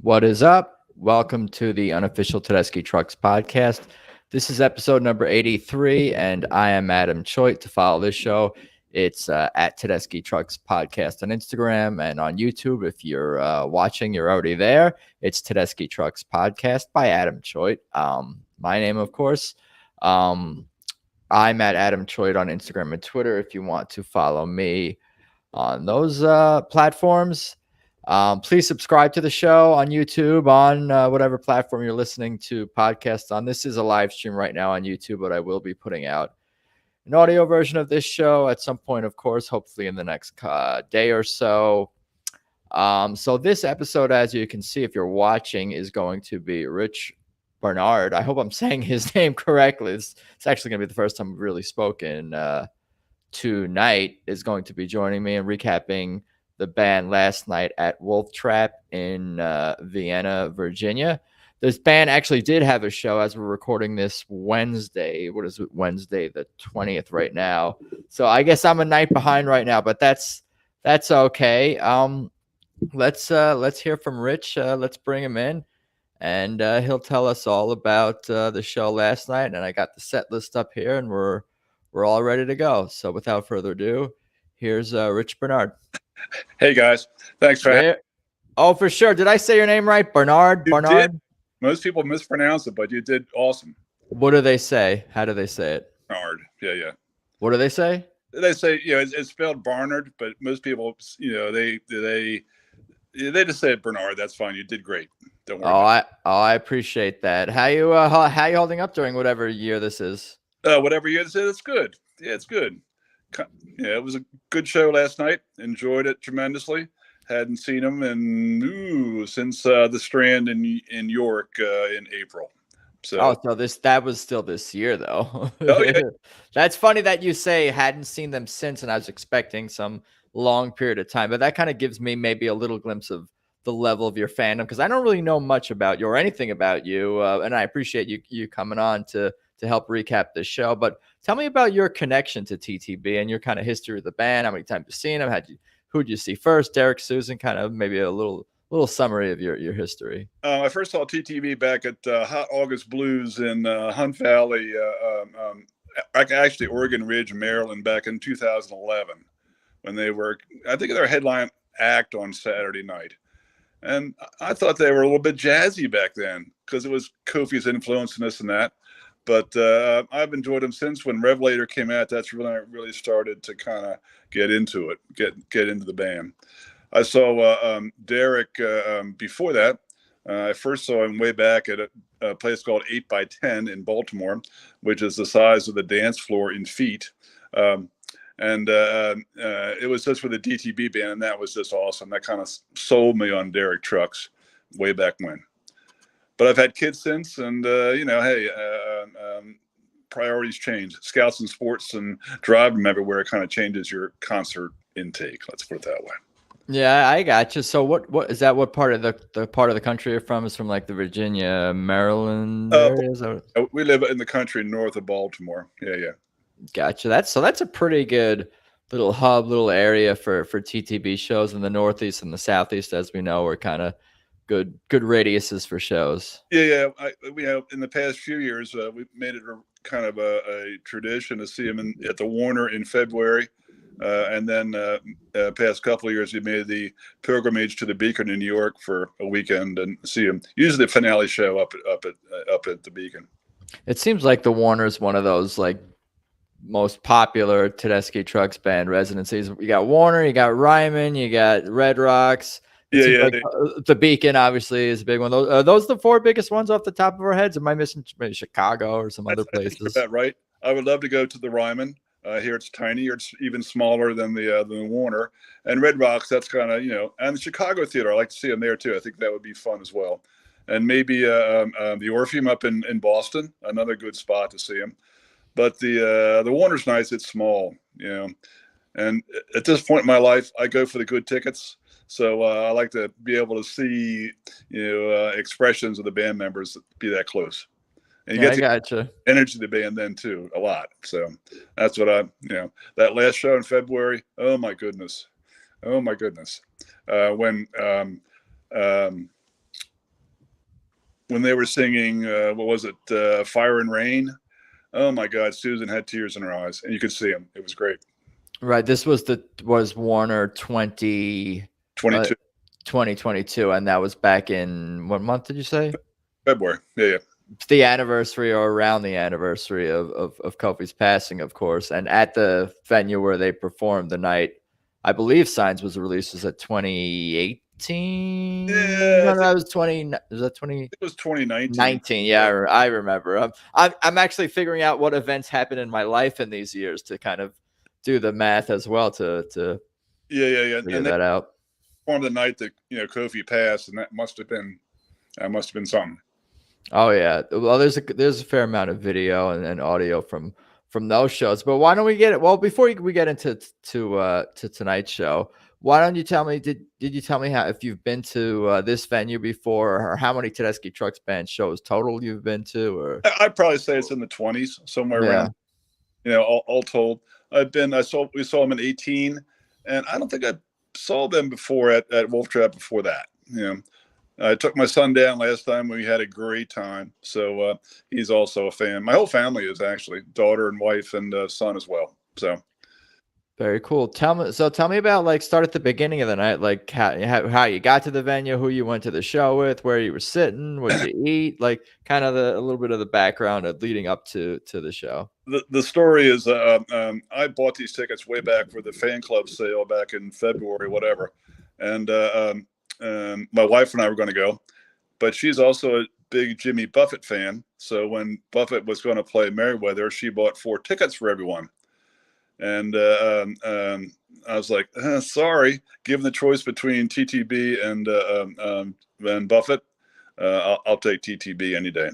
What is up? Welcome to the unofficial Tedeschi Trucks podcast. This is episode number 83, and I am Adam Choit. To follow this show, it's at Tedeschi Trucks podcast on Instagram and on YouTube. If you're watching, you're already there. It's Tedeschi Trucks podcast by Adam Choit. My name, of course. I'm at Adam Choit on Instagram and Twitter if you want to follow me on those platforms. Please subscribe to the show on YouTube, on whatever platform you're listening to podcasts on. This is a live stream right now on YouTube, but I will be putting out an audio version of this show at some point, of course, hopefully in the next day or so. So this episode, as you can see, if you're watching, is going to be Rich Barnard. I hope I'm saying his name correctly. It's actually going to be the first time we've really spoken tonight, is going to be joining me and recapping the band last night at Wolf Trap in Vienna, Virginia. This band actually did have a show as we're recording this Wednesday. What is it? Wednesday the 20th right now. So I guess I'm a night behind right now, but that's okay. Let's hear from Rich. Let's bring him in, and he'll tell us all about the show last night. And I got the set list up here, and we're all ready to go. So without further ado, here's Rich Barnard. Hey guys, thanks for having me. Oh, for sure. Did I say your name right? Barnard? Barnard? Did. Most people mispronounce it, but you did awesome. What do they say? How do they say it? Barnard. Yeah. What do they say? They say, it's spelled Barnard, but most people, they just say it Barnard. That's fine. You did great. Don't worry. I appreciate that. How you holding up during whatever year this is? Whatever year this is, it's good. Yeah, it's good. Yeah, it was a good show last night. Enjoyed it tremendously. Hadn't seen them since the Strand in York in April. So that was still this year though. Oh yeah. That's funny that you say hadn't seen them since, and I was expecting some long period of time. But that kind of gives me maybe a little glimpse of the level of your fandom, because I don't really know much about you or anything about you, and I appreciate you coming on to help recap this show. But tell me about your connection to TTB and your kind of history of the band. How many times you've seen them? Who'd you see first? Derek, Susan, kind of maybe a little summary of your history. I first saw TTB back at Hot August Blues in Hunt Valley, actually Oregon Ridge, Maryland, back in 2011, when they were, I think, their headline act on Saturday night. And I thought they were a little bit jazzy back then because it was Kofi's influence and this and that. But I've enjoyed them since. When Revelator came out, that's when I really started to kind of get into it, get into the band. I saw Derek before that. I first saw him way back at a place called 8x10 in Baltimore, which is the size of the dance floor in feet. And it was just with the DTB band, and that was just awesome. That kind of sold me on Derek trucks way back when. But I've had kids since, and priorities change. Scouts and sports and driving them everywhere kind of changes your concert intake. Let's put it that way. Yeah, I got you. So what is that? What part of the part of the country you're from? Is from like the Virginia, Maryland areas? We live in the country north of Baltimore. Yeah. Gotcha. That's a pretty good little hub, little area for TTB shows in the Northeast and the Southeast, as we know, are kind of good radiuses for shows. Yeah. We have in the past few years, we made it kind of a tradition to see them at the Warner in February. And then past couple of years, we made the pilgrimage to the Beacon in New York for a weekend and see them. Usually the finale show up at the Beacon. It seems like the Warner is one of those like most popular Tedeschi Trucks band residencies. You got Warner, you got Ryman, you got Red Rocks. The Beacon obviously is a big one. Are those the four biggest ones off the top of our heads? Am I missing maybe Chicago or some other places? Is that right? I would love to go to the Ryman. Here it's tiny, or it's even smaller than the Warner. And Red Rocks, that's kind of, and the Chicago Theater, I like to see them there too. I think that would be fun as well. And maybe the Orpheum up in Boston, another good spot to see them. But the Warner's nice, it's small, And at this point in my life, I go for the good tickets. So I like to be able to see, expressions of the band members be that close. And you get the energy of the band then too, a lot. So that's what that last show in February, oh my goodness. When when they were singing, what was it, Fire and Rain. Oh my God, Susan had tears in her eyes, and you could see them. It was great. Right. This was Warner 22 2022, and that was back in what month did you say? February. Yeah. The anniversary or around the anniversary of Kofi's passing, of course. And at the venue where they performed the night, I believe Signs was released, was at 2018. Yeah, No, that was 20. Was that 20? It was 2019. 19. Yeah, I remember. I'm actually figuring out what events happened in my life in these years to kind of do the math as well to yeah. figure that out. Performed the night that Kofi passed, and that must have been something. Oh yeah. Well, there's a fair amount of video and audio from those shows. But why don't we get it? Well, before we get into tonight's show, why don't you tell me? Did you tell me if you've been to this venue before, or how many Tedeschi Trucks Band shows total you've been to? Or I'd probably say it's in the 20s, somewhere around. All told. We saw them in 18, and I don't think I saw them before at Wolf Trap before that. I took my son down last time. We had a great time. So he's also a fan. My whole family is actually, daughter and wife and son as well. So very cool. Tell me about, like, start at the beginning of the night, like how you got to the venue, who you went to the show with, where you were sitting, what you eat, like kind of a little bit of the background of leading up to the show. The story is I bought these tickets way back for the fan club sale back in February, whatever. And my wife and I were going to go, but she's also a big Jimmy Buffett fan. So when Buffett was going to play Merriweather, she bought 4 tickets for everyone. And I was like, sorry, given the choice between TTB and Buffett, I'll take TTB any day.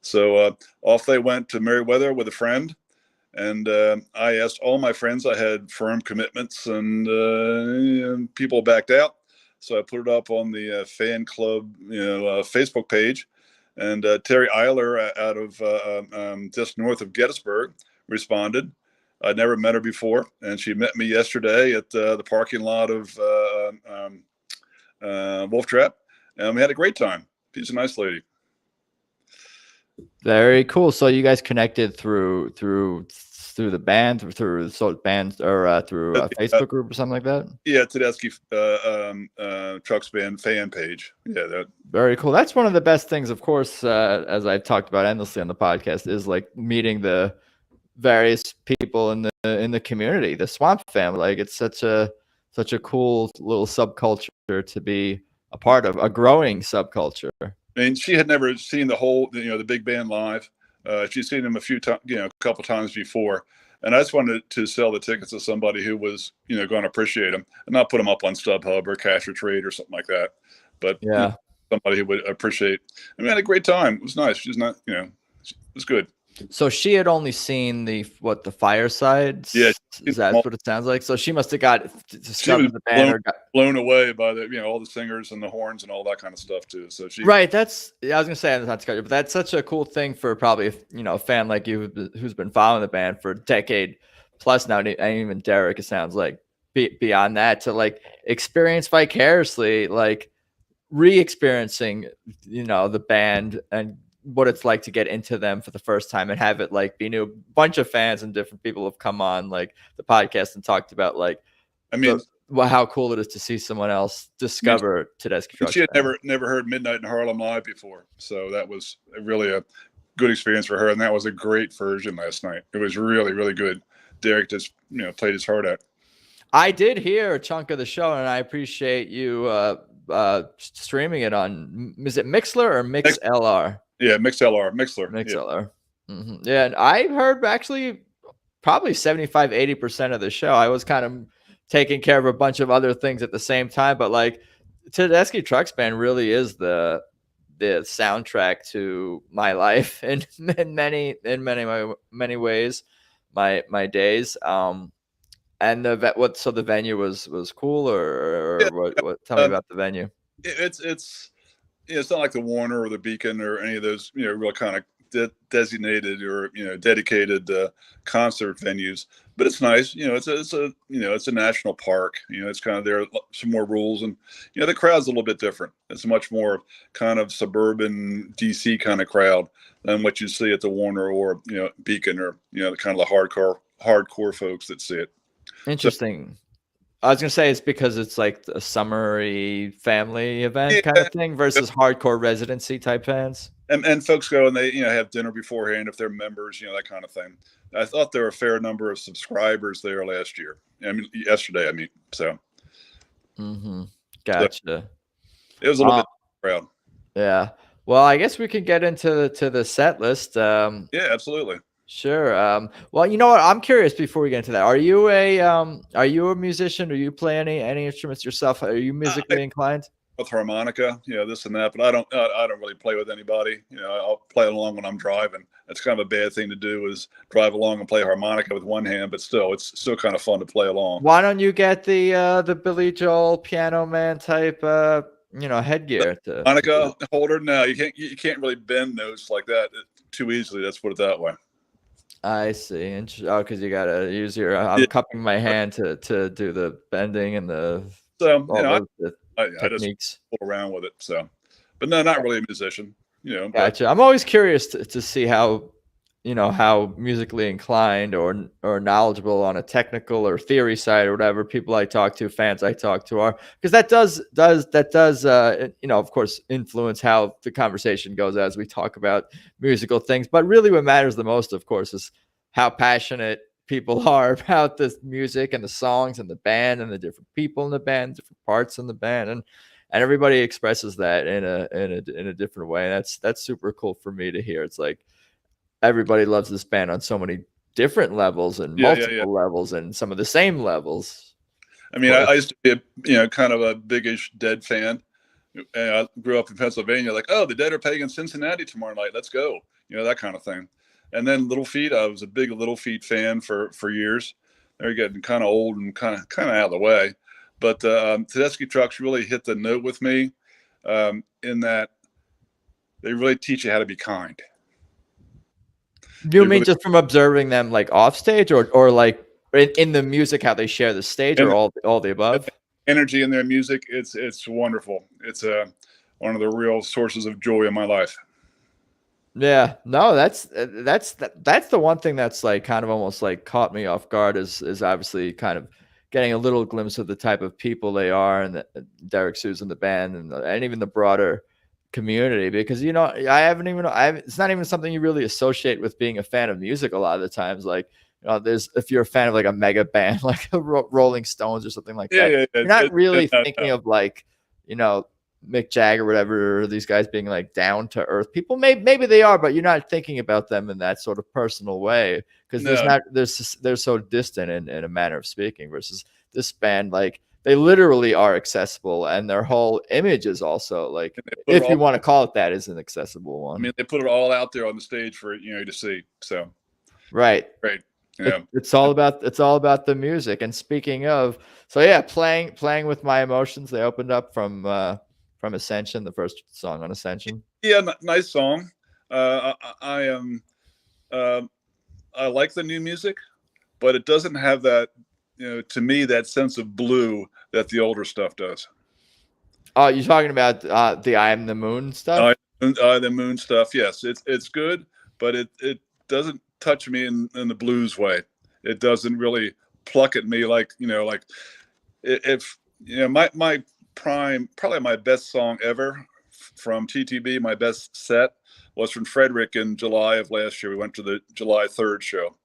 So off they went to Merriweather with a friend. And I asked all my friends. I had firm commitments, and people backed out. So I put it up on the fan club, Facebook page, and Terry Eiler out of just north of Gettysburg responded. I'd never met her before, and she met me yesterday at the parking lot of Wolf Trap, and we had a great time. She's a nice lady. Very cool. So you guys connected through the band, through a Facebook group or something like that? Yeah, Tedeschi Trucks Band fan page. Yeah, very cool. That's one of the best things, of course, as I've talked about endlessly on the podcast, is like meeting the various people in the community, the Swamp family. Like, it's such a cool little subculture to be a part of, a growing subculture. I mean, she had never seen the whole, the big band live. She's seen them a couple times before. And I just wanted to sell the tickets to somebody who was, going to appreciate them, and not put them up on StubHub or Cash or Trade or something like that. But yeah, somebody who would appreciate. I mean, I had a great time. It was nice. She's not, it was good. So she had only seen the Firesides. Yeah, is that what it sounds like? So she must have got discovered the band, blown away by the all the singers and the horns and all that kind of stuff too. So she right. I was gonna say, not to cut you, but that's such a cool thing for probably a fan like you who's been following the band for a decade plus now, and even Derek. It sounds like beyond that, to like experience vicariously, like re-experiencing the band and what it's like to get into them for the first time and have it like be new. A bunch of fans and different people have come on like the podcast and talked about, like, I mean, how cool it is to see someone else discover Tedeschi Trucks. She had never heard Midnight in Harlem live before, so that was really a good experience for her, and that was a great version last night. It was really, really good. Derek just played his heart out. I did hear a chunk of the show, and I appreciate you streaming it on, is it Mixler or MixLR? Yeah, Mixlr. Yeah. Mm-hmm. Yeah, and I heard actually probably 75-80% of the show. I was kind of taking care of a bunch of other things at the same time, but like Tedeschi Trucks Band really is the soundtrack to my life in many ways, my days. And the venue was cool, or what? Tell me about the venue. It's not like the Warner or the Beacon or any of those real kind of designated or dedicated concert venues. But it's nice, it's a national park. It's kind of there are some more rules, and the crowd's a little bit different. It's a much more kind of suburban DC kind of crowd than what you see at the Warner or Beacon or kind of the hardcore folks that see it. Interesting. I was gonna say it's because it's like a summery family event kind of thing versus hardcore residency type fans. And folks go and they have dinner beforehand if they're members, that kind of thing. I thought there were a fair number of subscribers there yesterday. So. Gotcha. So it was a little bit crowd. Yeah. Well, I guess we can get into the set list. Yeah, absolutely. Sure. Well, you know what? I'm curious before we get into that. Are you a musician? Do you play any instruments yourself? Are you musically inclined? With harmonica, this and that, but I don't really play with anybody. I'll play along when I'm driving. That's kind of a bad thing to do, is drive along and play harmonica with one hand, but still, it's still kind of fun to play along. Why don't you get the Billy Joel Piano Man type headgear? Harmonica holder? No, you can't really bend notes like that too easily. Let's put it that way. I see. Because you gotta use your. I'm cupping my hand to do the bending and the. So I just fool around with it. So, but no, not really a musician. Gotcha. I'm always curious to see how musically inclined or knowledgeable on a technical or theory side or whatever people I talk to, fans I talk to are, because that does of course influence how the conversation goes as we talk about musical things. But really what matters the most, of course, is how passionate people are about the music and the songs and the band and the different people in the band, different parts in the band, and everybody expresses that in a different way. That's super cool for me to hear. It's like everybody loves this band on so many different levels and multiple levels and some of the same levels. I used to be kind of a biggish Dead fan. And I grew up in Pennsylvania, like, oh, the Dead are playing in Cincinnati tomorrow night. Let's go. That kind of thing. And then Little Feat, I was a big Little Feat fan for years. They're getting kind of old and kind of out of the way. But Tedeschi Trucks really hit the note with me in that they really teach you how to be kind. Do you mean just from observing them like off stage or like in the music, how they share the stage, or all the above? Energy in their music, it's wonderful. It's one of the real sources of joy in my life. Yeah, no, that's the one thing that's like kind of almost like caught me off guard is obviously kind of getting a little glimpse of the type of people they are, and Derek Sue's in the band and even the broader community, because it's not even something you really associate with being a fan of music a lot of the times. Like if you're a fan of like a mega band like Rolling Stones or something like that, you're not really thinking of like Mick Jagger or whatever, or these guys being like down to earth people. Maybe they are, but you're not thinking about them in that sort of personal way, because they're so distant in a manner of speaking, versus this band, like they literally are accessible, and their whole image is also like, if you want to call it that, is an accessible one. They put it all out there on the stage for to see. So right. Yeah. It's all about the music. And speaking of, so yeah, playing with my emotions, they opened up from Ascension, the first song on Ascension. Yeah, nice song. I like the new music, but it doesn't have that, to me, that sense of blue that the older stuff does. Oh, you're talking about the I Am the Moon stuff? The Moon stuff, yes. It's good, but it doesn't touch me in the blues way. It doesn't really pluck at me like if my prime, probably my best song ever from TTB, my best set was from Frederick in July of last year. We went to the July 3rd show,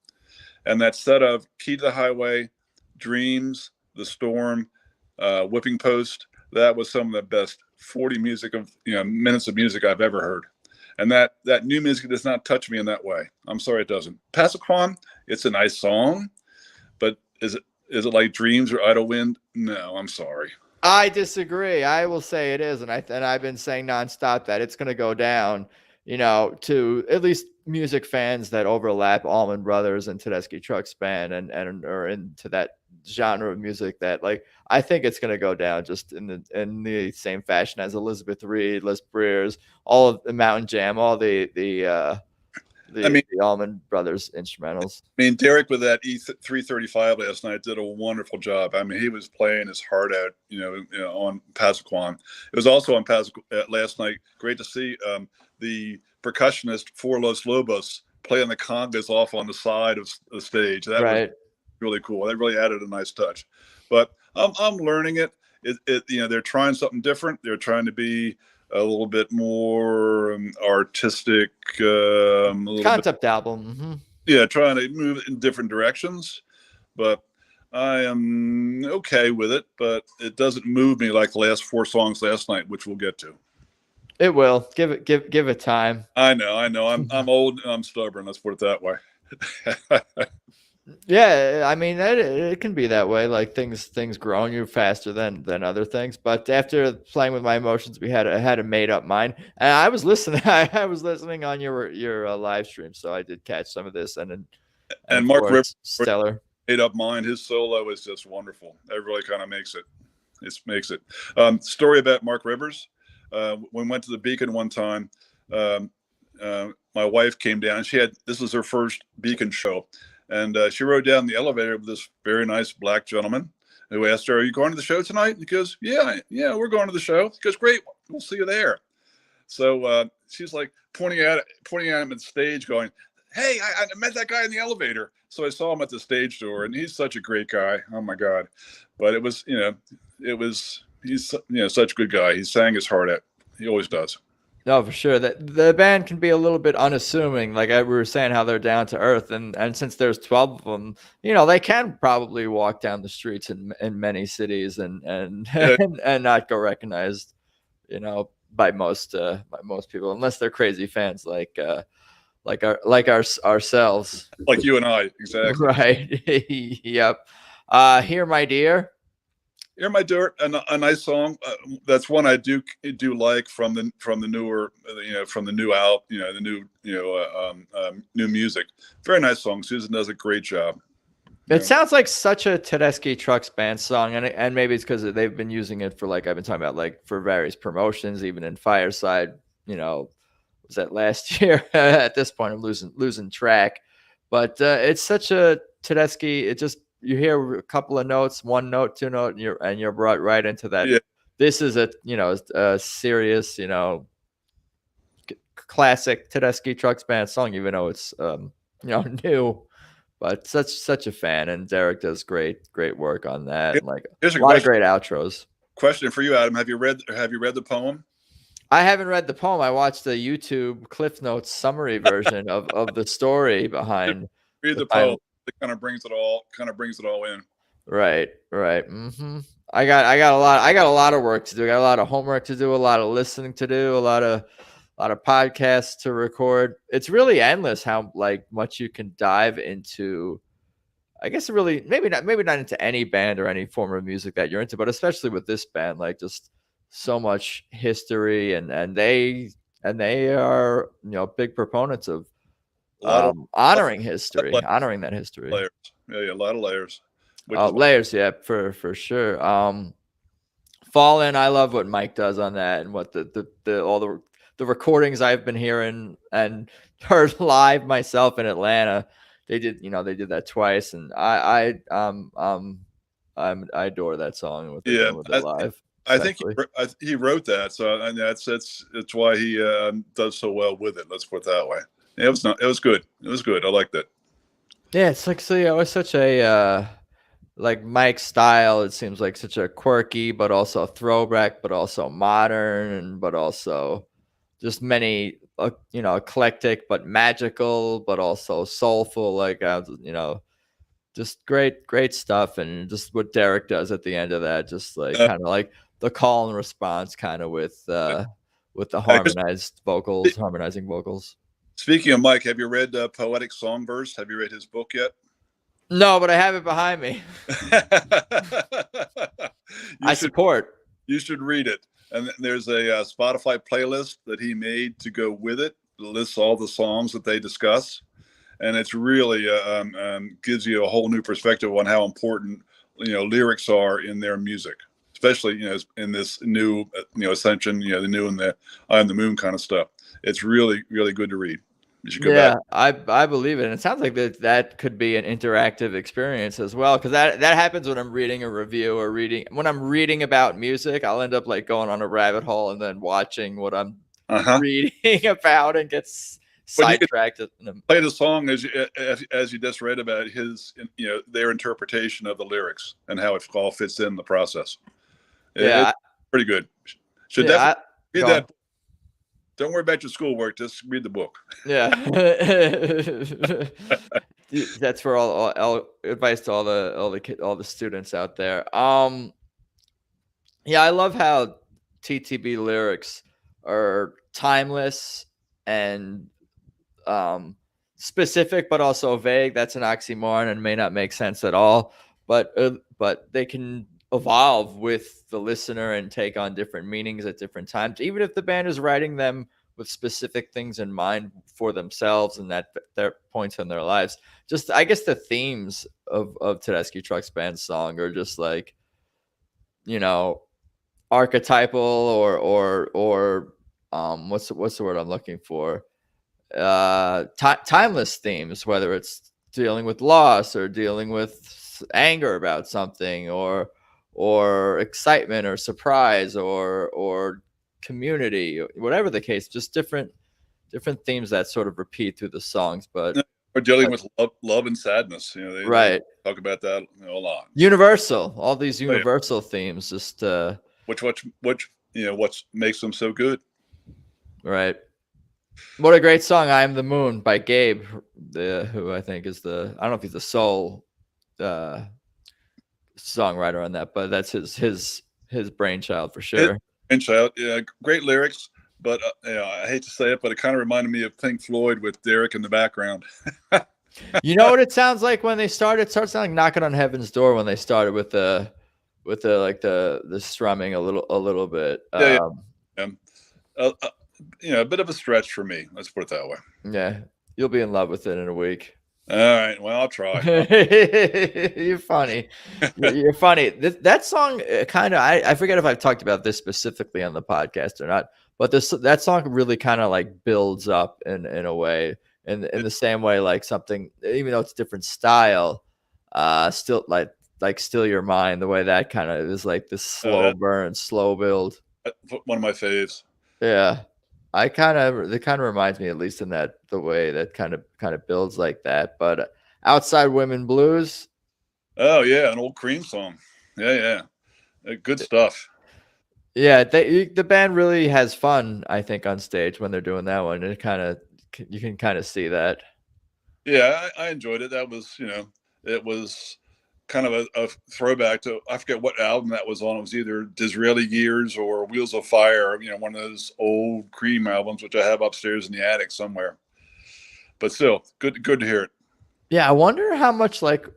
and that set of Key to the Highway, Dreams, The Storm, Whipping Post, that was some of the best 40 minutes of music I've ever heard. And that new music does not touch me in that way. I'm sorry, it doesn't. Passaquan, it's a nice song, but is it like Dreams or Idle Wind? No, I'm sorry. I disagree. I will say it is, and I've been saying nonstop that it's going to go down, to at least music fans that overlap Allman Brothers and Tedeschi Trucks Band and are into that genre of music, that like I think it's going to go down just in the same fashion as Elizabeth Reed, Les Breers, all of the Mountain Jam, all the the Allman Brothers instrumentals. I mean, Derek with that E335 last night did a wonderful job. I mean, he was playing his heart out, on Pasaquan. It was also on Pasaquan last night. Great to see the percussionist for Los Lobos playing the congas off on the side of the stage. That was really cool. That really added a nice touch. But I'm learning it. They're trying something different. They're trying to be a little bit more artistic, concept album. Mm-hmm. Yeah, trying to move in different directions, but I am okay with it. But it doesn't move me like the last 4 songs last night, which we'll get to. It will. Give it time. I know. I'm old and I'm stubborn. Let's put it that way. Yeah, I mean it can be that way. Like things grow on you faster than other things. But after playing with my emotions, I had a made up mind, and I was listening. I was listening on your live stream, so I did catch some of this. And Mark Rivers, stellar. Made up mind. His solo is just wonderful. It really kind of makes it. Story about Mark Rivers. We went to the Beacon one time. My wife came down. This was her first Beacon show. And she rode down the elevator with this very nice black gentleman who asked her, "Are you going to the show tonight?" And he goes, Yeah, we're going to the show. He goes, "Great, we'll see you there." So she's like pointing at him at the stage going, "Hey, I met that guy in the elevator." So I saw him at the stage door, and he's such a great guy. Oh my God. But he's such a good guy. He sang his heart out. He always does. No, for sure. That the band can be a little bit unassuming. Like we were saying, how they're down to earth, and since there's 12 of them, they can probably walk down the streets in many cities and and not go recognized, by most people, unless they're crazy fans like ourselves, like you and I, exactly. Right. Yep. Here, my dear. You're My Dirt, a nice song. That's one I do like from the newer, from the new new music. Very nice song. Susan does a great job. It sounds like such a Tedeschi Trucks Band song, and maybe it's because they've been using it for, like I've been talking about, like for various promotions, even in Fireside. Was that last year? At this point, I'm losing track, but it's such a Tedeschi. It just. You hear a couple of notes, 1 note, 2 note, and you're brought right into that. Yeah. This is a serious, classic Tedeschi Trucks Band song, even though it's new. But such a fan, and Derek does great work on that. Like a lot of great outros. Question for you, Adam: Have you read the poem? I haven't read the poem. I watched the YouTube Cliff Notes summary version of the story behind. Read the poem. It kind of brings it all in. Right. Mm-hmm. I got a lot of work to do. I got a lot of homework to do, a lot of listening to do, a lot of podcasts to record. It's really endless how much you can dive into. I guess really maybe not into any band or any form of music that you're into, but especially with this band, like just so much history, and they are big proponents of honoring history, honoring that history. Layers. Yeah, a lot of layers. Layers, yeah, for sure. Fallen, I love what Mike does on that, and what all the recordings I've been hearing and heard live myself in Atlanta. They did that twice, and I adore that song with it live. I think he wrote that, so and that's why he does so well with it. Let's put it that way. Yeah, it was good. It was good. I liked it. Yeah, it's like, so it was such a like Mike's style. It seems like such a quirky, but also throwback, but also modern, but also just many eclectic, but magical, but also soulful. Like just great stuff, and just what Derek does at the end of that, just like kind of like the call and response, kind of with the harmonizing vocals. Speaking of Mike, have you read Poetic Songverse? Have you read his book yet? No, but I have it behind me. Support. You should read it. And there's a Spotify playlist that he made to go with it. It lists all the songs that they discuss. And it's really gives you a whole new perspective on how important, lyrics are in their music, especially, in this new, Ascension, the new and the Eye on the Moon kind of stuff. It's really, really good to read. You should go back. I believe it. And it sounds like that could be an interactive experience as well, because that happens when I'm reading a review or when I'm reading about music. I'll end up like going on a rabbit hole and then watching what I'm reading about and gets sidetracked. Play the song as you just read about their interpretation of the lyrics and how it all fits in the process. It's pretty good. Should definitely read that. Don't worry about your schoolwork. Just read the book. Yeah. That's for all advice to all the students out there. Yeah, I love how TTB lyrics are timeless and specific, but also vague. That's an oxymoron and may not make sense at all. But they can evolve with the listener and take on different meanings at different times, even if the band is writing them with specific things in mind for themselves and at their points in their lives. Just, I guess the themes of Tedeschi Trucks Band's song are just like, archetypal or what's the word I'm looking for? Timeless themes, whether it's dealing with loss or dealing with anger about something or excitement or surprise or community, whatever the case, just different themes that sort of repeat through the songs. But we're dealing with love and sadness. They talk about that a lot. Universal, all these universal themes, just which what makes them so good. Right. What a great song, "I Am the Moon" by Gabe, who I think is I don't know if he's the sole songwriter on that, but that's his brainchild for sure. Brainchild, yeah, great lyrics, but I hate to say it, but it kind of reminded me of Pink Floyd with Derek in the background. You know what it sounds like when they started? It starts sounding like "Knocking on Heaven's Door" when they started with the strumming a little bit. A bit of a stretch for me. Let's put it that way. Yeah, you'll be in love with it in a week. All right. Well, I'll try. You're funny. You're funny. That song kind of, I forget if I've talked about this specifically on the podcast or not, but that song really kind of like builds up in a way, in the same way, like something, even though it's different style, still like "Still Your Mind," the way that kind of is like this slow burn, slow build. One of my faves. Yeah. It kind of reminds me, at least in the way that kind of builds like that. But "Outside Women Blues." Oh yeah, an old Cream song. Yeah. Good stuff. Yeah, the band really has fun, I think, on stage when they're doing that one. And you can kind of see that. Yeah, I enjoyed it. That was, it was kind of a throwback to, I forget what album that was on. It was either Disraeli Years or Wheels of Fire, one of those old Cream albums, which I have upstairs in the attic somewhere. But still, good to hear it. Yeah, I wonder how much like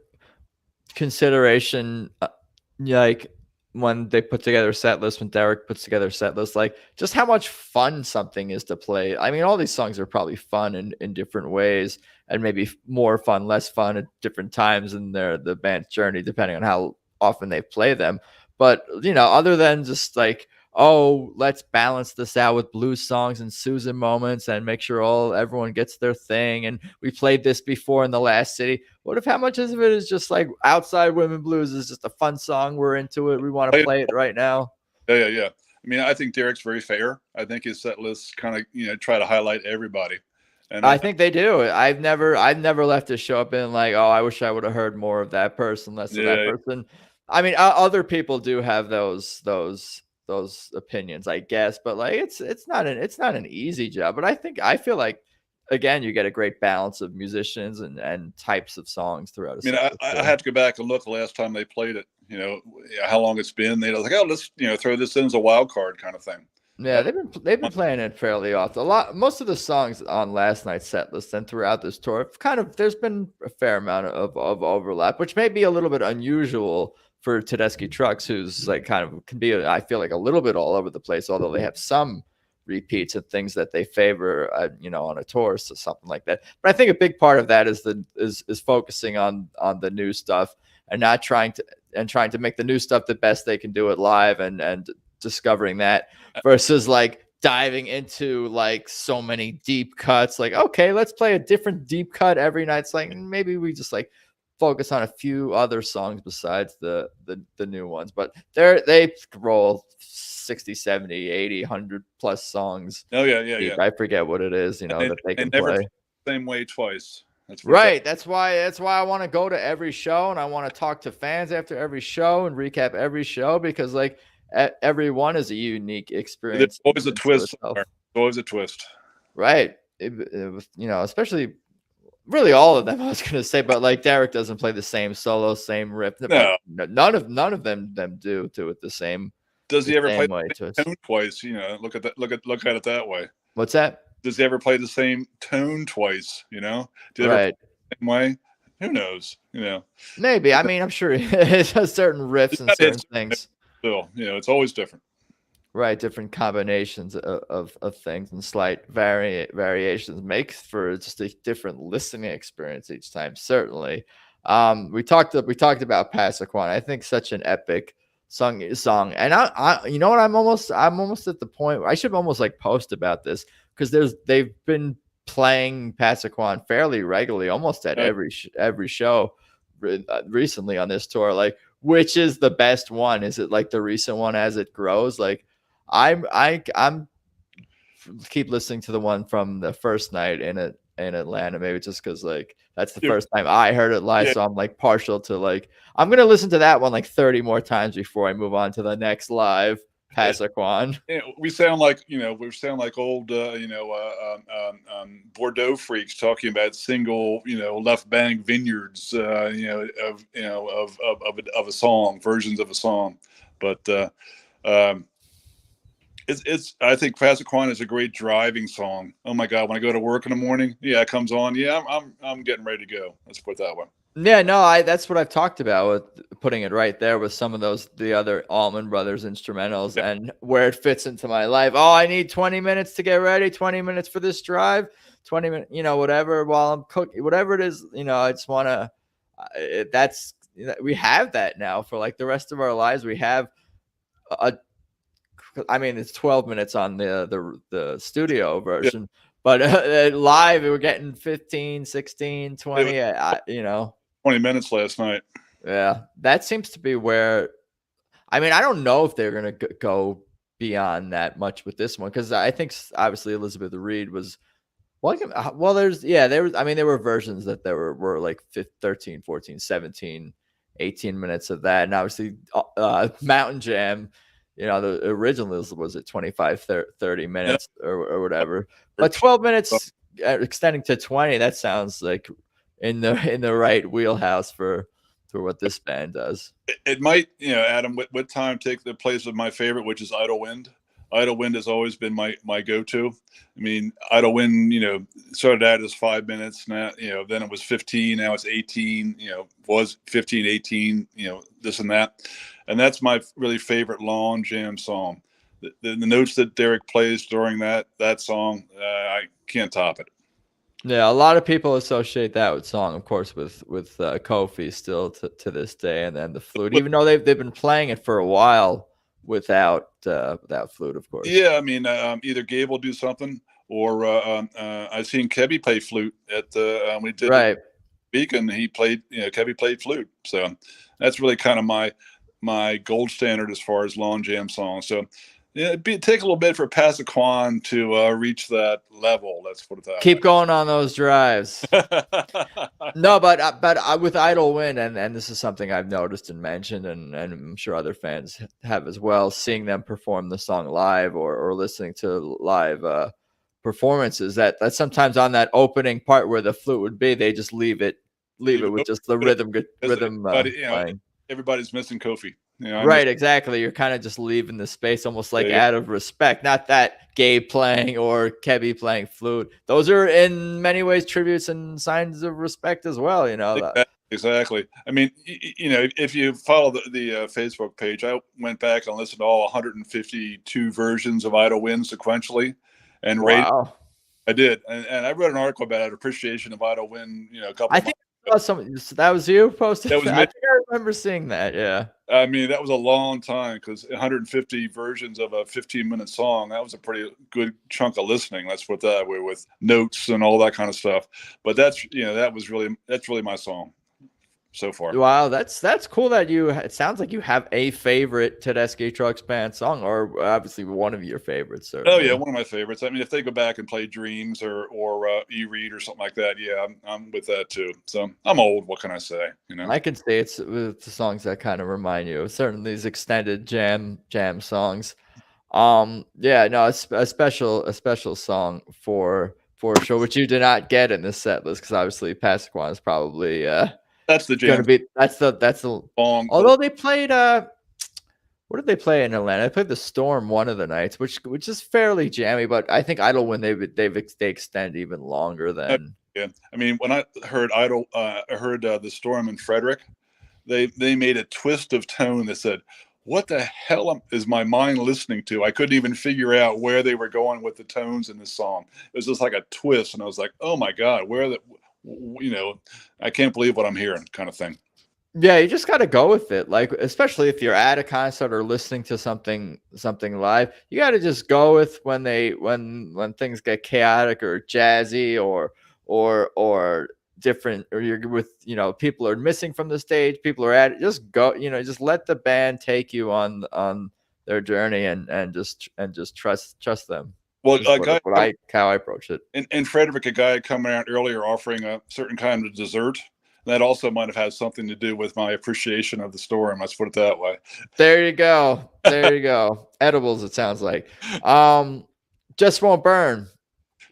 consideration, like when they put together a set list, when Derek puts together a set list, like just how much fun something is to play. I mean, all these songs are probably fun in different ways, and maybe more fun, less fun at different times in the band's journey, depending on how often they play them. But, other than just like, oh, let's balance this out with blues songs and Susan moments and make sure everyone gets their thing. And we played this before in the last city. What if how much of it is just like "Outside Women Blues" is just a fun song? We're into it. We want to play it right now. Yeah. I mean, I think Derek's very fair. I think his set lists kind of, try to highlight everybody. And I think they do. I've never left a show up being like, oh, I wish I would have heard more of that person, less of that person. I mean, other people do have those opinions, I guess, but like it's not an easy job. But I feel like, again, you get a great balance of musicians and types of songs throughout. I had to go back and look the last time they played it. How long it's been. They were like, oh, let's throw this in as a wild card kind of thing. Yeah, they've been playing it fairly often. Most of the songs on last night's set list and throughout this tour, there's been a fair amount of overlap, which may be a little bit unusual for Tedeschi Trucks, who's like kind of can be, I feel like, a little bit all over the place, although they have some repeats and things that they favor, on a tour, so something like that. But I think a big part of that is focusing on the new stuff and not trying to make the new stuff the best they can do it live and discovering that versus like diving into like so many deep cuts. Like, okay, let's play a different deep cut every night. It's like maybe we just like focus on a few other songs besides the new ones. But they roll 60, 70, 80, 100 plus songs. Oh yeah. I forget what it is, that they can never play the same way twice. That's right. That's why I want to go to every show, and I want to talk to fans after every show and recap every show, because like every one is a unique experience. There's always a twist. There's always a twist. Right. It was, especially really all of them, I was going to say, but like Derek doesn't play the same solo, same riff. No. None of them do it the same. Does he ever play the same tone twice? Look at it that way. What's that? Does he ever play the same tone twice? Do you right. the same way? Who knows? Maybe. I mean, I'm sure it has certain riffs and certain things. Still, it's always different. Right, different combinations of things and slight variations makes for just a different listening experience each time. Certainly, we talked about Passaquan. I think such an epic song, and I you know what? I'm almost at the point where I should almost like post about this, because they've been playing Passaquan fairly regularly, almost at every show recently on this tour. Like, which is the best one? Is it like the recent one As It Grows? Like, I'm keep listening to the one from the first night in Atlanta, maybe just because like that's the first time I heard it live. So I'm like partial to like, I'm gonna listen to that one like 30 more times before I move on to the next live Passaquan. We sound like old Bordeaux freaks talking about single left bank vineyards of a song, versions of a song, but it's I think Passaquan is a great driving song. Oh my God, when I go to work in the morning, it comes on. Yeah, I'm getting ready to go. Let's put it that way. Yeah, no, that's what I've talked about with putting it right there with some of the other Allman Brothers instrumentals and where it fits into my life. Oh, I need 20 minutes to get ready, 20 minutes for this drive, 20 minutes, whatever, while I'm cooking, whatever it is, I just want to, we have that now for like the rest of our lives. We have it's 12 minutes on the studio version, but live we're getting 15, 16, 20, 20 minutes last night. Yeah, that seems to be where, I don't know if they're going to go beyond that much with this one, because I think obviously Elizabeth Reed was, there were versions that there were like 13, 14, 17, 18 minutes of that. And obviously Mountain Jam, the original was at 25, 30 minutes or whatever. But 12 minutes extending to 20, that sounds like in the right wheelhouse for what this band does. It might, Adam, what time take the place of my favorite, which is Idle Wind. Idle Wind has always been my go-to. Idle Wind, started out as 5 minutes. Now, then it was 15. Now it's 18. Was 15, 18. This and that, and that's my really favorite long jam song. The notes that Derek plays during that song, I can't top it. Yeah, a lot of people associate that with song, of course, with Kofi still to this day, and then the flute, even though they've been playing it for a while without flute, of course. Yeah, either Gabe will do something, or I've seen Kebby play flute at the we did Beacon. He played, Kebby played flute, so that's really kind of my gold standard as far as long jam songs. So it'd take a little bit for Passaquan to reach that level. Let's put it that way. Keep going on those drives. No, but with Idle Wind, and this is something I've noticed and mentioned, and I'm sure other fans have as well, seeing them perform the song live or listening to live performances, that sometimes on that opening part where the flute would be, they just leave it with just the rhythm playing. Everybody's missing Kofi. Right, exactly. You're kind of just leaving the space almost like out of respect. Not that Gabe playing or Kebby playing flute. Those are in many ways tributes and signs of respect as well, Exactly. If you follow the Facebook page, I went back and listened to all 152 versions of Idle Wind sequentially and rated. I did. And I wrote an article about appreciation of Idle Wind, a couple I think that was you posted. That was me. remember seeing that. Yeah. I mean, that was a long time because 150 versions of a 15-minute song, that was a pretty good chunk of listening. Let's put that way, with notes and all that kind of stuff. But that's really my song so far. Wow, that's cool that it sounds like you have a favorite Tedeschi Trucks Band song, or obviously one of your favorites. Certainly. Oh yeah, one of my favorites. I mean, if they go back and play Dreams or E-Read or something like that, yeah, I'm with that too. So I'm old. What can I say? I can say it's with the songs that kind of remind you of certain these extended jam songs. Yeah, no, it's a special song for sure, which you did not get in this set list because obviously Pasquan is probably that's the jam. Gonna be that's the song. Although they played what did they play in Atlanta? They played the Storm one of the nights, which is fairly jammy, but I think Idlewind they extend even longer than. Yeah, I mean, when I heard the Storm and Frederick, they made a twist of tone that said, "What the hell is my mind listening to?" I couldn't even figure out where they were going with the tones in the song. It was just like a twist, and I was like, "Oh my god, I can't believe what I'm hearing," kind of thing. Yeah, you just got to go with it. Like, especially if you're at a concert or listening to something live, you got to just go with when things get chaotic or jazzy or different, or you're with, people are missing from the stage, people are at it. Just go, just let the band take you on their journey and just trust them. Well, how I approach it. And Frederick, a guy coming out earlier offering a certain kind of dessert. That also might have had something to do with my appreciation of the Storm. Let's put it that way. There you go. There you go. Edibles, it sounds like. Just Won't Burn.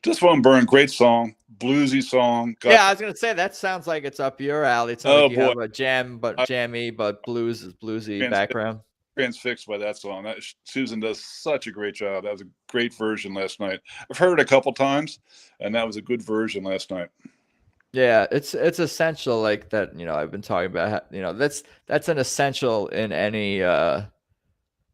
Just Won't Burn. Great song. Bluesy song. Yeah, I was going to say, that sounds like it's up your alley. It's like you have a jammy, but bluesy background. Transfixed by that song. Susan does such a great job. That was a great version last night. I've heard it a couple times, and that was a good version last night. Yeah, it's essential, like that. I've been talking about. That's an essential in any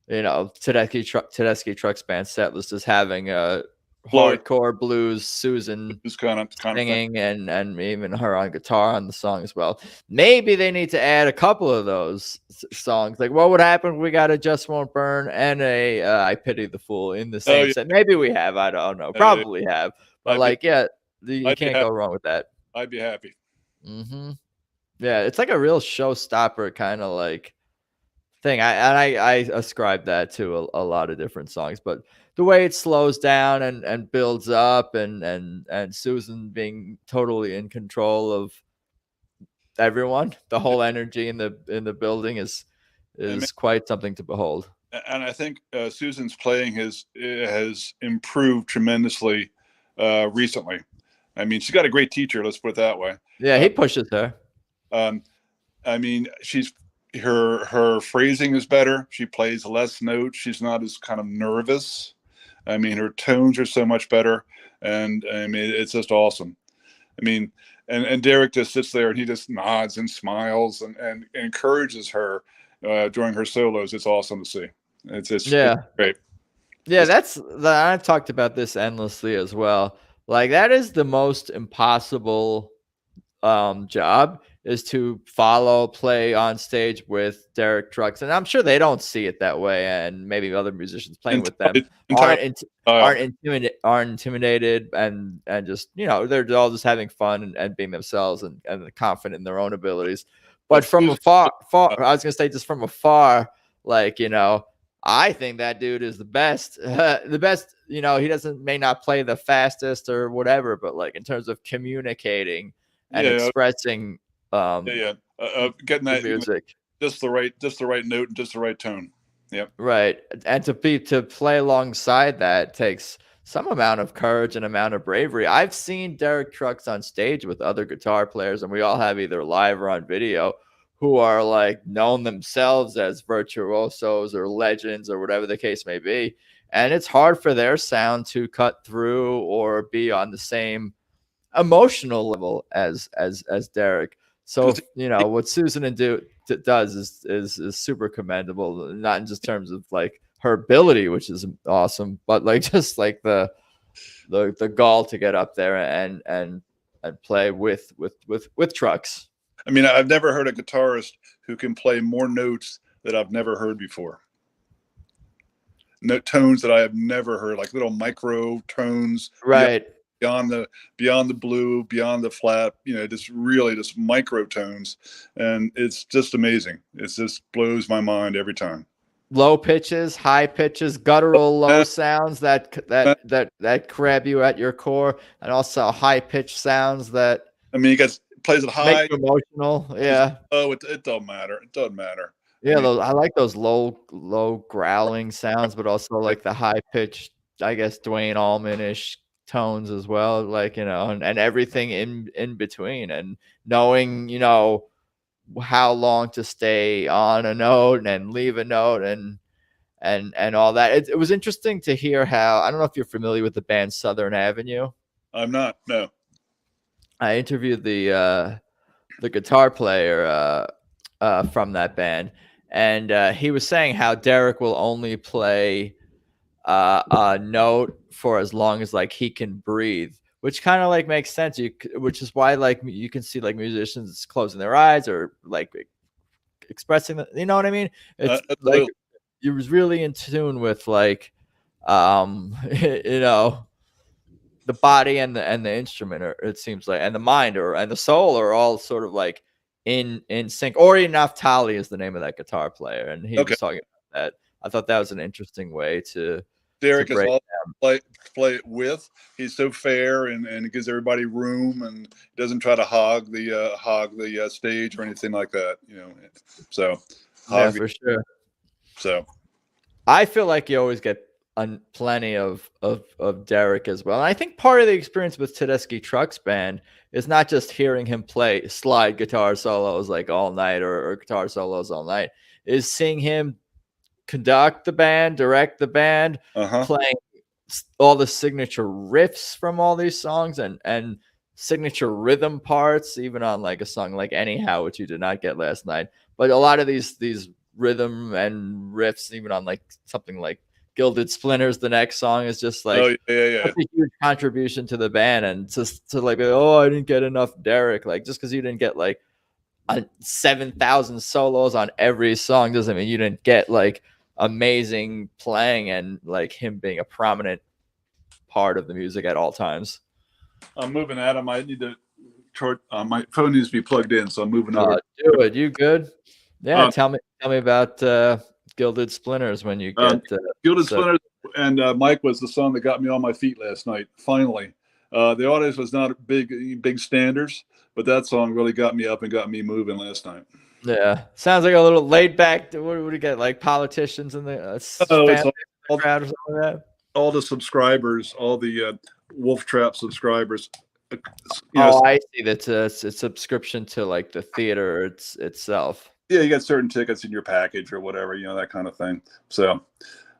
Tedeschi Trucks Band set list, is having a hardcore blues Susan kind of singing and even her on guitar on the song as well. Maybe they need to add a couple of those songs. Like, what would happen if we got a Just Won't Burn and a I Pity the Fool in the same set? Maybe we have. I don't know. Probably have. But you can't go wrong with that. I'd be happy. Mm-hmm. Yeah, it's like a real showstopper kind of like thing. I ascribe that to a lot of different songs, but the way it slows down and builds up, and Susan being totally in control of everyone, the whole energy in the building is quite something to behold. And I think Susan's playing has improved tremendously recently. I mean, she's got a great teacher. Let's put it that way. Yeah, he pushes her. I mean, her phrasing is better. She plays less notes. She's not as kind of nervous. I mean, her tones are so much better, and I mean, it's just awesome. I mean, and Derek just sits there and he just nods and smiles and encourages her during her solos. It's awesome to see. It's great. Yeah, I've talked about this endlessly as well. Like, that is the most impossible job, is to play on stage with Derek Trucks. And I'm sure they don't see it that way, and maybe other musicians playing with them aren't intimidated and just, they're all just having fun and being themselves and confident in their own abilities. But from afar, I was going to say, just from afar, like, I think that dude is the best. The best, he may not play the fastest or whatever, but like in terms of communicating and expressing getting that music, just the right note and just the right tone. Yeah. Right. And to play alongside that takes some amount of courage and amount of bravery. I've seen Derek Trucks on stage with other guitar players, and we all have either live or on video, who are like known themselves as virtuosos or legends or whatever the case may be. And it's hard for their sound to cut through or be on the same emotional level as Derek. So, what Susan does is super commendable, not in just terms of like her ability, which is awesome, but like just like the gall to get up there and play with Trucks. I mean, I've never heard a guitarist who can play more notes that I've never heard before. Note tones that I have never heard, like little micro tones, Right. beyond the blue, beyond the flat, just really just micro tones, and it's just amazing. It just blows my mind every time. Low pitches, high pitches, guttural low sounds that grab you at your core, and also high pitched sounds that, I mean, he plays it high, make you emotional. Yeah. It don't matter. It doesn't matter. Yeah, I like those low growling sounds, but also like the high pitched, I guess, Dwayne Allman-ish tones as well, like, and everything in between, and knowing, how long to stay on a note and leave a note, and all that. It was interesting to hear how, I don't know if you're familiar with the band Southern Avenue. I'm not. No. I interviewed the guitar player from that band, and he was saying how Derek will only play a note for as long as like he can breathe, which kind of like makes sense. Which is why like you can see like musicians closing their eyes or like expressing the, you know what I mean? It's like he was really in tune with like the body and the instrument, or it seems like, and the mind and the soul are all sort of like in sync. Ori Naftali is the name of that guitar player, and he was talking about that. I thought that was an interesting way to Derek is all play it with. He's so fair and gives everybody room, and doesn't try to hog the stage or anything like that. So yeah, for sure. So I feel like you always get plenty of Derek as well. And I think part of the experience with Tedeschi Trucks Band is not just hearing him play slide guitar solos like all night or guitar solos all night, is seeing him conduct the band, direct the band, playing all the signature riffs from all these songs and signature rhythm parts, even on like a song like Anyhow, which you did not get last night. But a lot of these rhythm and riffs, even on like something like Gilded Splinters, the next song, is just like such a huge contribution to the band. And just to like, oh, I didn't get enough Derek. Like, just because you didn't get like 7,000 solos on every song doesn't mean you didn't get like amazing playing and like him being a prominent part of the music at all times. I'm moving, Adam. I need to my phone needs to be plugged in, so I'm moving over. Do it. You good? Yeah. Tell me about Gilded Splinters when you get Gilded Splinters, and Mike was the song that got me on my feet last night. Finally, the audience was not big standards, but that song really got me up and got me moving last night. Yeah, sounds like a little laid back. What do we get? Like politicians in the crowd or something like that. All the subscribers, all the Wolf Trap subscribers. I see. That's a subscription to like the theater itself. Yeah, you got certain tickets in your package or whatever, that kind of thing. So,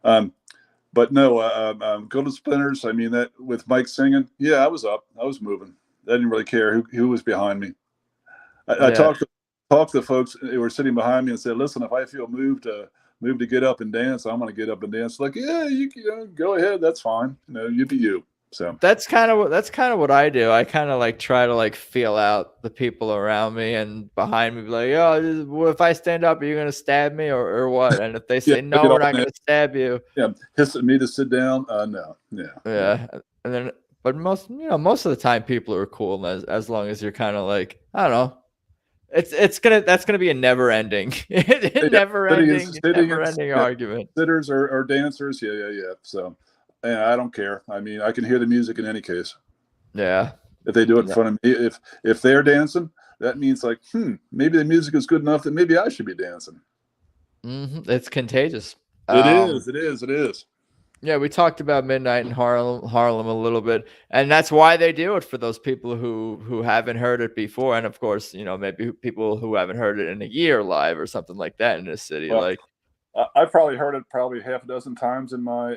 but no, Golden Splinters. I mean, that with Mike singing, yeah, I was up, I was moving. I didn't really care who was behind me. I talked to folks who were sitting behind me and said, "Listen, if I feel moved to get up and dance, I'm going to get up and dance." Like, yeah, you go ahead, that's fine. You be you. So that's kind of what I do. I kind of like try to like feel out the people around me and behind me, be like, "Oh, if I stand up, are you gonna stab me or what?" And if they say no, we're not gonna stab you. Yeah, hissing me to sit down. No. Yeah. Yeah, and then but most of the time people are cool as long as you're kind of like, I don't know. That's gonna be a never ending argument. Sitters or dancers. Yeah. So. Yeah, I don't care. I mean, I can hear the music in any case. Yeah. If they do it in front of me, if they're dancing, that means like, maybe the music is good enough that maybe I should be dancing. Mm-hmm. It's contagious. It is. Yeah, we talked about Midnight in Harlem a little bit, and that's why they do it for those people who haven't heard it before, and of course, maybe people who haven't heard it in a year live or something like that in this city. Well, I probably heard it half a dozen times in my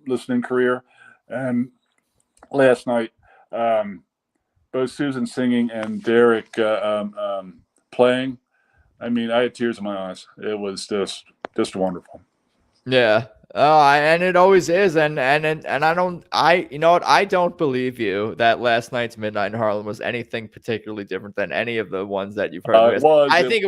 listening career, and last night both Susan singing and Derek playing, I mean, I had tears in my eyes. It was just wonderful. Yeah, And it always is, and I don't, you know what, I don't believe you that last night's Midnight in Harlem was anything particularly different than any of the ones that you've heard. It was. I think it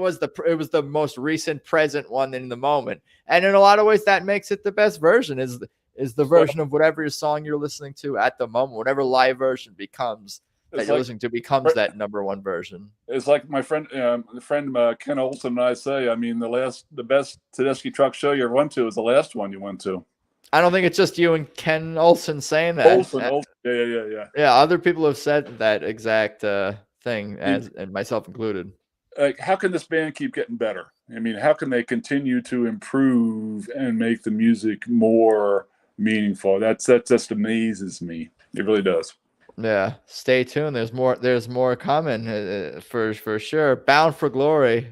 was the most recent present one in the moment, and in a lot of ways that makes it the best version. Is the version of whatever song you're listening to at the moment, whatever live version becomes that you're listening to becomes that number one version. It's like my friend, Ken Olson and I say. I mean, the best Tedeschi truck show you ever went to is the last one you went to. I don't think it's just you and Ken Olson saying that. Olson. Yeah. Yeah, other people have said that exact thing, and myself included. Like, how can this band keep getting better? I mean, how can they continue to improve and make the music more meaningful? That just amazes me. It really does. Yeah, stay tuned. There's more coming for sure. Bound for Glory.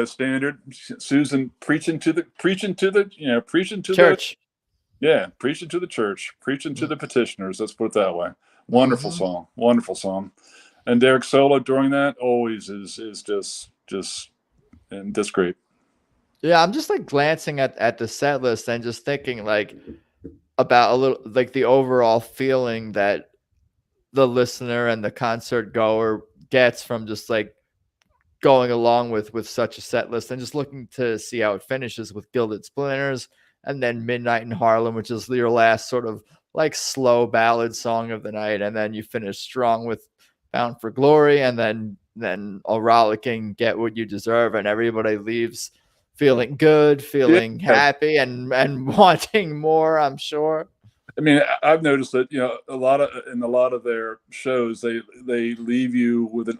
Standard. Susan preaching to the church. Preaching to the church, preaching to the petitioners. Let's put it that way. Wonderful song. And Derek solo during that always is just great. Yeah, I'm just like glancing at the set list and just thinking like about a little like the overall feeling that the listener and the concert goer gets from just like going along with such a set list and just looking to see how it finishes with Gilded Splinters and then Midnight in Harlem, which is your last sort of like slow ballad song of the night. And then you finish strong with Bound for Glory, and then a rollicking Get What You Deserve. And everybody leaves feeling good, feeling happy and wanting more, I'm sure. I mean, I've noticed that, a lot of their shows, they leave you with an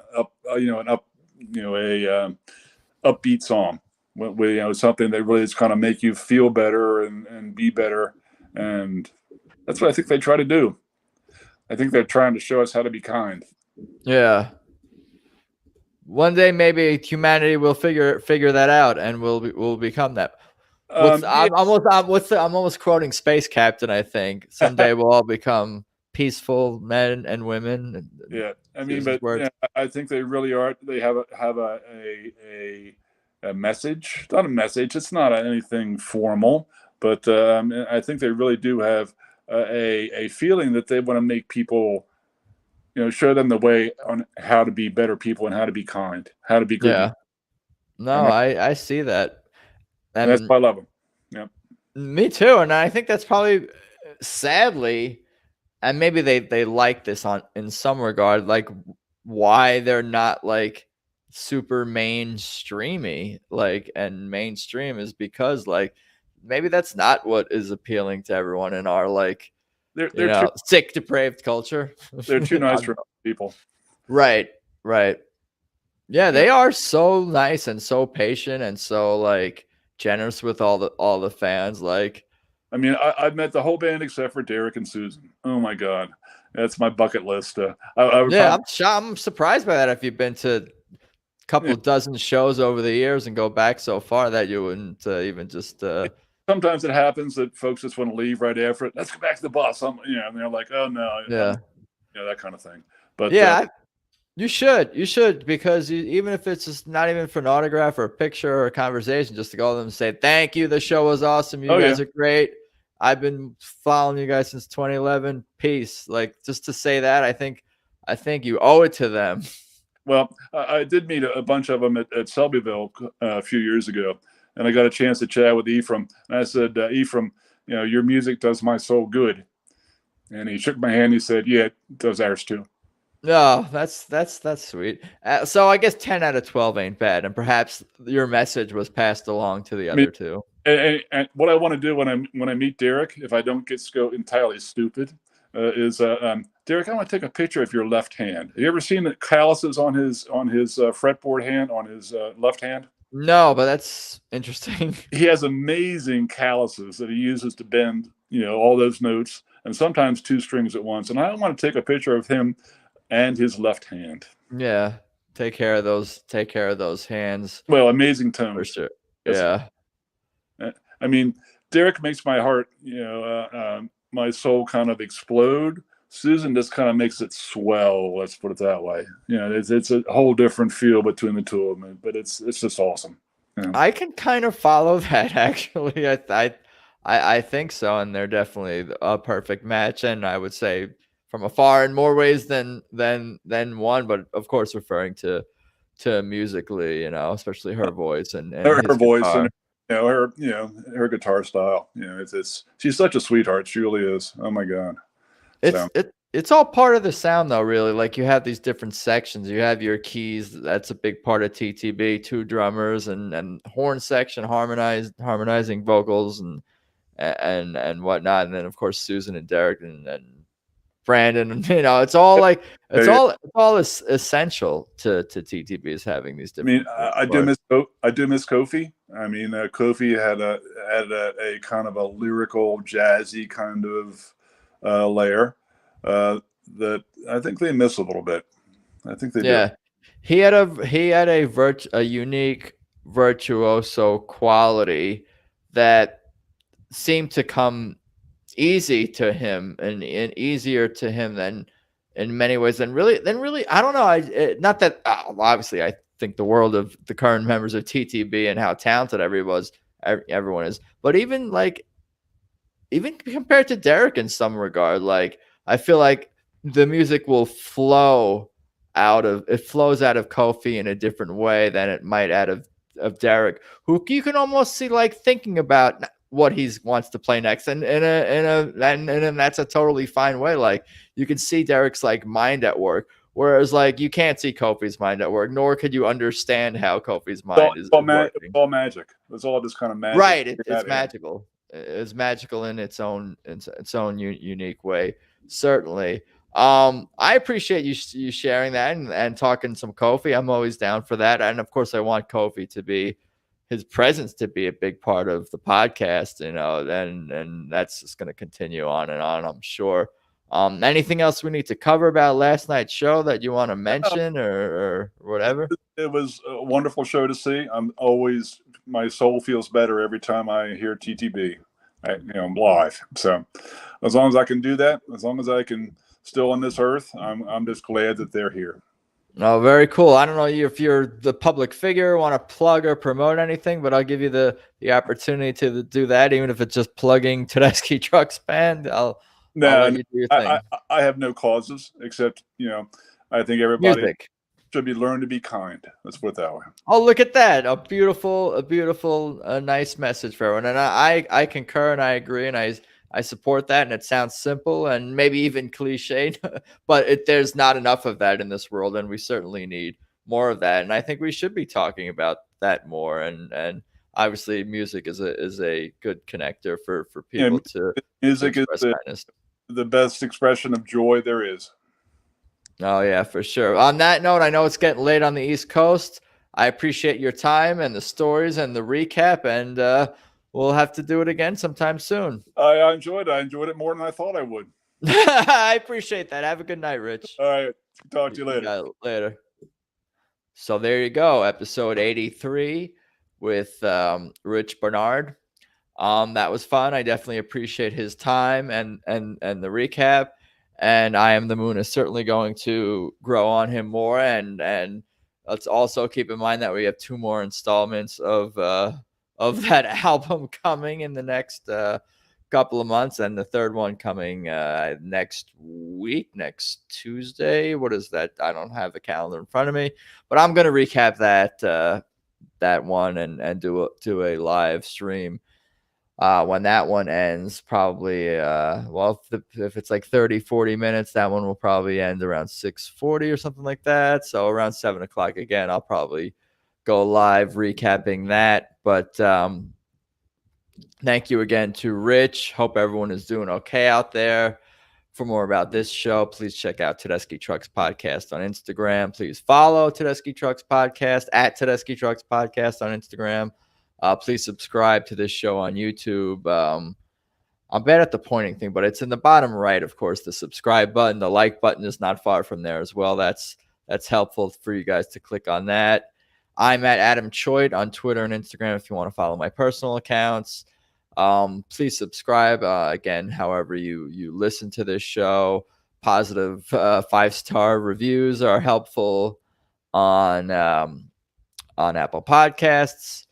upbeat song, with something that really is kind of make you feel better and be better, and that's what I think they try to do. I think they're trying to show us how to be kind. Yeah. One day maybe humanity will figure that out, and we'll become that. I'm almost quoting Space Captain. I think someday we'll all become peaceful men and women. Yeah, I mean, but I think they really are. They have a message. Not a message. It's not anything formal, but I think they really do have a feeling that they want to make people, show them the way on how to be better people and how to be kind, how to be good. Yeah. No, I see that. And that's why I love them. Yeah. Me too. And I think that's probably, sadly, and maybe they like this in some regard, like why they're not like super mainstreamy, and mainstream is because like maybe that's not what is appealing to everyone in our they're sick, depraved culture. They're too nice for people. Right. Yeah, they are so nice and so patient and so generous with all the fans. I mean, I've met the whole band except for Derek and Susan. Oh my God, that's my bucket list. I'm surprised by that. If you've been to a couple dozen shows over the years and go back so far, that you wouldn't even just. Sometimes it happens that folks just want to leave right after it. Let's go back to the bus. And they're like, oh no, that kind of thing. But you should, because even if it's just not even for an autograph or a picture or a conversation, just to go to them and say, thank you. The show was awesome. You guys are great. I've been following you guys since 2011. Peace. Just to say that, I think you owe it to them. Well, I did meet a bunch of them at Selbyville a few years ago, and I got a chance to chat with Ephraim. And I said, Ephraim, your music does my soul good. And he shook my hand. He said, yeah, it does ours too. No, that's sweet. So I guess 10 out of 12 ain't bad, and perhaps your message was passed along to the other two. And what I want to do when I meet Derek, if I don't get entirely stupid, is Derek, I want to take a picture of your left hand. Have you ever seen the calluses on his fretboard hand on his left hand? No, but that's interesting. He has amazing calluses that he uses to bend, all those notes, and sometimes two strings at once. And I want to take a picture of him and his left hand. Yeah, take care of those hands. Well, amazing tones for sure. Yeah, I mean, Derek makes my heart, my soul kind of explode. Susan just kind of makes it swell. Let's put it that way. It's a whole different feel between the two of them, but it's just awesome. Yeah. I can kind of follow that actually. I think so, and they're definitely a perfect match, and I would say from afar in more ways than one, but of course referring to musically, especially her voice and Her his voice and guitar. her guitar style. It's she's such a sweetheart. She really is. Oh my god. So It's all part of the sound though, really. Like you have these different sections. You have your keys, that's a big part of TTB, two drummers and horn section, harmonizing vocals and whatnot. And then of course Susan and Derek and Brandon, and it's all like yeah, it's all essential to TTB is having these I mean, different I do miss Kofi. I mean, Kofi had a kind of a lyrical, jazzy kind of layer that I think they miss a little bit. I think they do. Yeah. He had a unique virtuoso quality that seemed to come easy to him and easier to him than in many ways than really I don't know. Not that obviously I think the world of the current members of TTB and how talented everyone is, but even compared to Derek in some regard, like I feel like the music will flows out of Kofi in a different way than it might out of Derek, who you can almost see like thinking about what he wants to play next, and that's a totally fine way. Like you can see Derek's like mind at work, whereas like you can't see Kofi's mind at work, nor could you understand how Kofi's mind is It's working. all magic. It's all just kind of magic. Right, it's magical. It's magical in its own unique way. Certainly. I appreciate you sharing that and talking some Kofi. I'm always down for that, and of course, I want Kofi to be his presence to be a big part of the podcast. And that's just going to continue on and on, I'm sure. Anything else we need to cover about last night's show that you want to mention or whatever? It was a wonderful show to see. My soul feels better every time I hear TTB, live. So as long as I can do that, as long as I can still on this earth, I'm just glad that they're here. Oh, very cool. I don't know if you're the public figure, want to plug or promote anything, but I'll give you the opportunity to do that, even if it's just plugging Tedeschi Trucks Band. I'll let you do your thing. I have no causes except, I think everybody Music should be learned to be kind. Let's put it that way. Oh, look at that. A beautiful, nice message for everyone. And I concur and I agree and I support that. And it sounds simple and maybe even cliched, but there's not enough of that in this world. And we certainly need more of that. And I think we should be talking about that more. And obviously music is a good connector for people to music to is the best expression of joy there is. Oh, yeah, for sure. On that note, I know it's getting late on the East Coast. I appreciate your time and the stories and the recap, and we'll have to do it again sometime soon. I enjoyed it. I enjoyed it more than I thought I would. I appreciate that. Have a good night, Rich. All right. Talk to you later. Yeah, later. So there you go. Episode 83 with Rich Barnard. That was fun. I definitely appreciate his time and the recap. And I Am the Moon is certainly going to grow on him more. And let's also keep in mind that we have 2 more installments of that album coming in the next couple of months, and the third one coming next week, next Tuesday. What is that? I don't have the calendar in front of me, but I'm going to recap that one and do a live stream. When that one ends, probably, if it's like 30-40 minutes, that one will probably end around 6:40 or something like that. So around 7 o'clock again, I'll probably go live recapping that. But thank you again to Rich. Hope everyone is doing okay out there. For more about this show, please check out Tedeschi Trucks Podcast on Instagram. Please follow Tedeschi Trucks Podcast at Tedeschi Trucks Podcast on Instagram. Please subscribe to this show on YouTube. I'm bad at the pointing thing, but it's in the bottom right, of course, the subscribe button. The like button is not far from there as well. That's helpful for you guys to click on that. I'm at Adam Choit on Twitter and Instagram if you want to follow my personal accounts. Please subscribe. Again, however you listen to this show. Positive 5-star reviews are helpful on Apple Podcasts.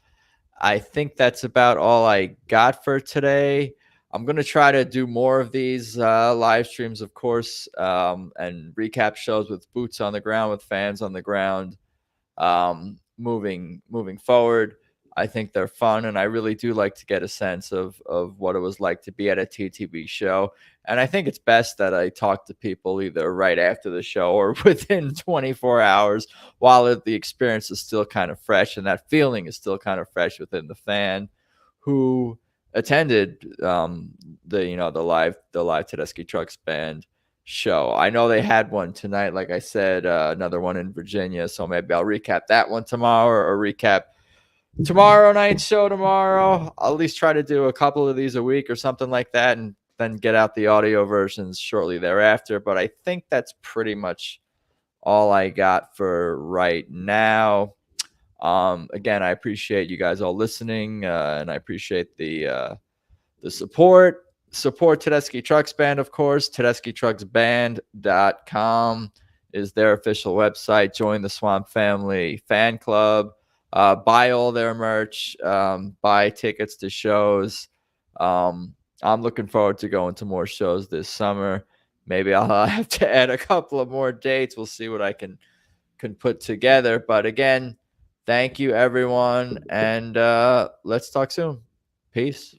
I think that's about all I got for today. I'm going to try to do more of these live streams, of course, and recap shows with boots on the ground, with fans on the ground, moving forward. I think they're fun, and I really do like to get a sense of what it was like to be at a TTB show. And I think it's best that I talk to people either right after the show or within 24 hours while the experience is still kind of fresh and that feeling is still kind of fresh within the fan who attended the live Tedeschi Trucks Band show. I know they had one tonight, like I said, another one in Virginia. So maybe I'll recap that one tomorrow or recap tomorrow night's show tomorrow. I'll at least try to do a couple of these a week or something like that, and then get out the audio versions shortly thereafter. But I think that's pretty much all I got for right now. Again, I appreciate you guys all listening, and I appreciate the support. Support Tedeschi Trucks Band, of course. TedeschiTrucksBand.com is their official website. Join the Swamp Family fan club. Buy all their merch. Buy tickets to shows. I'm looking forward to going to more shows this summer. Maybe I'll have to add a couple of more dates. We'll see what I can put together. But again, thank you, everyone, and let's talk soon. Peace.